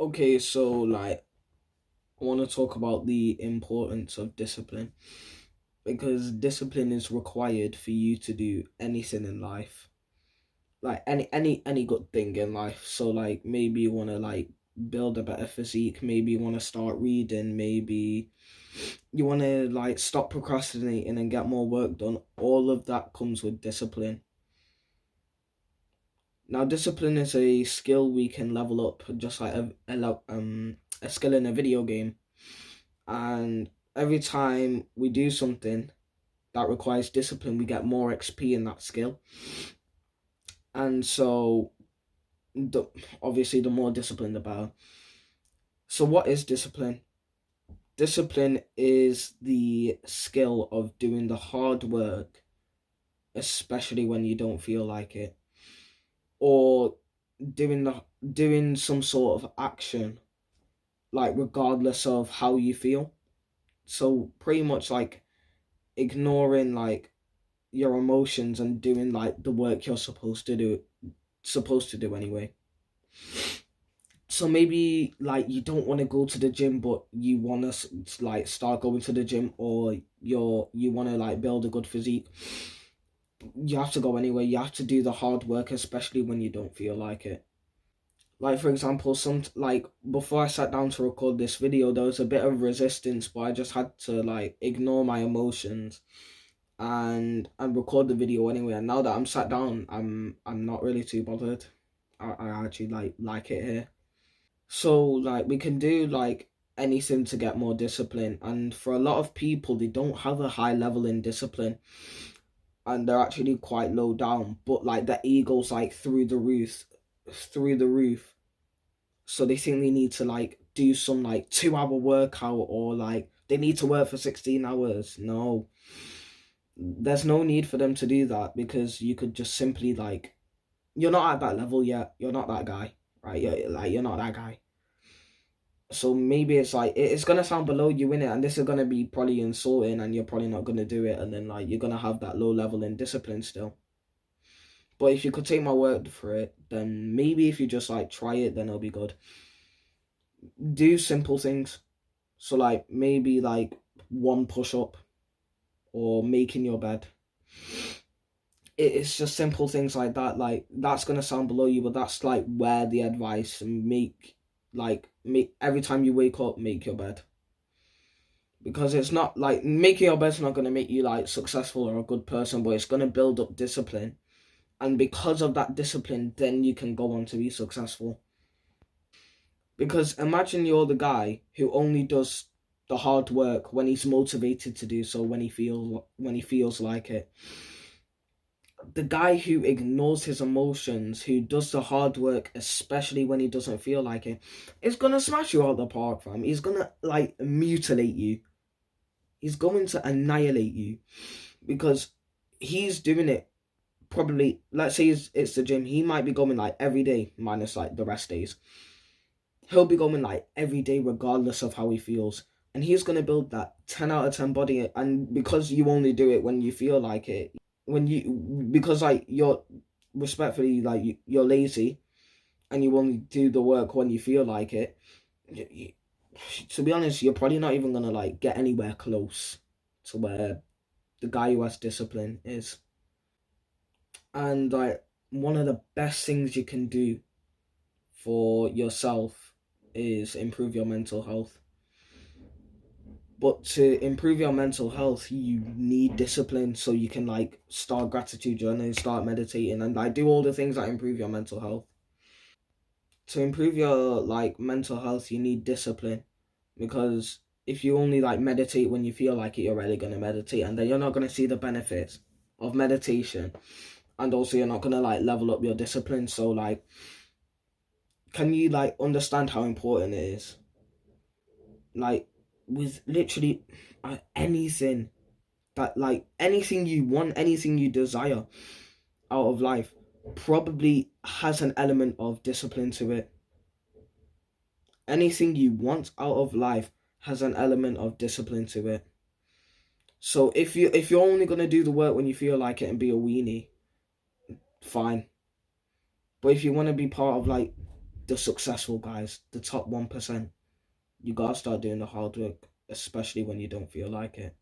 Okay, so I want to talk about the importance of discipline because discipline is required for you to do anything in life. Like any good thing in life. So maybe you want to build a better physique, maybe you want to start reading, maybe you want to stop procrastinating and get more work done. All of that comes with discipline. Now, discipline is a skill we can level up just like a skill in a video game. And every time we do something that requires discipline, we get more XP in that skill. And so, the, obviously, the more discipline, the better. So, what is discipline? Discipline is the skill of doing the hard work, especially when you don't feel like it, or doing some sort of action, like regardless of how you feel. So pretty much ignoring your emotions and doing the work you're supposed to do anyway. So maybe you don't want to go to the gym, but you want to start going to the gym, or you want to build a good physique. You have to go anyway. You have to do the hard work, especially when you don't feel like it. Like, for example, before I sat down to record this video, there was a bit of resistance, but I just had to ignore my emotions and record the video anyway. And now that I'm sat down, I'm not really too bothered. I actually like it here. So we can do anything to get more discipline. And for a lot of people, they don't have a high level in discipline, and they're actually quite low down. But their ego's through the roof. So they think they need to do some 2 hour workout, or they need to work for 16 hours. No, there's no need for them to do that, because you could just simply you're not at that level yet. You're not that guy, right? You're not that guy. So maybe it's gonna sound below you in it, and this is gonna be probably insulting, and you're probably not gonna do it, and then you're gonna have that low level in discipline still. But if you could take my word for it, then maybe if you just try it, then it'll be good. Do simple things. So maybe one push up, or making your bed. It's just simple things like that. That's gonna sound below you, but that's where the advice, and make every time you wake up, make your bed. Because it's not making your bed's not gonna make you successful or a good person, but it's gonna build up discipline. And because of that discipline, then you can go on to be successful. Because imagine you're the guy who only does the hard work when he's motivated to do so, when he feels like it. The guy who ignores his emotions, who does the hard work, especially when he doesn't feel like it, is gonna smash you out the park, fam. He's gonna mutilate you. He's going to annihilate you, because he's doing it probably. Let's say it's the gym. He might be going every day, minus the rest days. He'll be going every day, regardless of how he feels. And he's going to build that 10 out of 10 body. And because you only do it when you feel like it, because you're respectfully, you're lazy, and you only do the work when you feel like it, to be honest, you're probably not even going to get anywhere close to where the guy who has discipline is. And one of the best things you can do for yourself is improve your mental health. But to improve your mental health, you need discipline, so you can start gratitude journaling, start meditating, and do all the things that improve your mental health. To improve your mental health, you need discipline, because if you only meditate when you feel like it, you're really gonna meditate, and then you're not gonna see the benefits of meditation, and also you're not gonna level up your discipline. So can you understand how important it is? With literally anything that anything you want, anything you desire out of life, probably has an element of discipline to it. Anything you want out of life has an element of discipline to it. So if you're only gonna do the work when you feel like it and be a weenie, fine. But if you want to be part of the successful guys, the top 1%. You gotta start doing the hard work, especially when you don't feel like it.